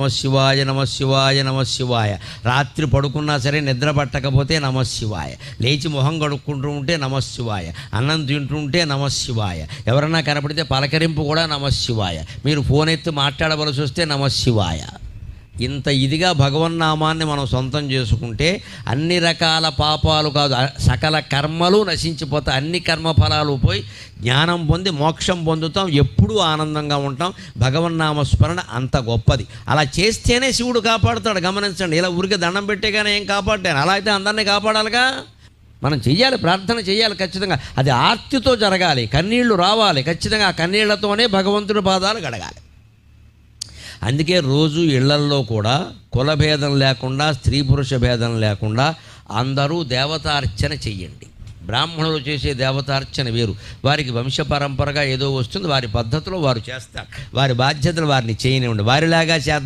శివాయ నమ శివాయ నమ శివాయ. రాత్రి పడుకున్నా సరే నిద్ర పట్టకపోతే నమ శివాయ. లేచి మొహం కడుక్కుంటూ ఉంటే నమ శివాయ. అన్నం తింటుంటే నమ శివాయ. ఎవరన్నా కనపడితే పలకరింపు కూడా నమ శివాయ. మీరు ఫోన్ ఎత్తి మాట్లాడవలసి వస్తే నమ శివాయ. ఇంత ఇదిగా భగవన్నామాన్ని మనం సొంతం చేసుకుంటే అన్ని రకాల పాపాలు కాదు, సకల కర్మలు నశించిపోతాయి. అన్ని కర్మఫలాలు పోయి జ్ఞానం పొంది మోక్షం పొందుతాం. ఎప్పుడూ ఆనందంగా ఉంటాం. భగవన్నామస్మరణ అంత గొప్పది. అలా చేస్తేనే శివుడు కాపాడుతాడు. గమనించండి, ఇలా ఊరికే దండం పెట్టేగానే ఏం కాపాడాను? అలా అయితే అందరినీ కాపాడాలిగా. మనం చెయ్యాలి, ప్రార్థన చేయాలి ఖచ్చితంగా. అది ఆర్తితో జరగాలి, కన్నీళ్లు రావాలి ఖచ్చితంగా. ఆ కన్నీళ్లతోనే భగవంతుడి పాదాలు గడగాలి. అందుకే రోజు ఇళ్లల్లో కూడా కులభేదం లేకుండా, స్త్రీ పురుష భేదం లేకుండా అందరూ దేవతార్చన చెయ్యండి. బ్రాహ్మణులు చేసే దేవతార్చన వేరు. వారికి వంశపరంపరగా ఏదో వస్తుంది, వారి పద్ధతిలో వారు చేస్తారు. వారి బాధ్యతలు వారిని చేయనివ్వండి. వారిలాగా చేద్దాం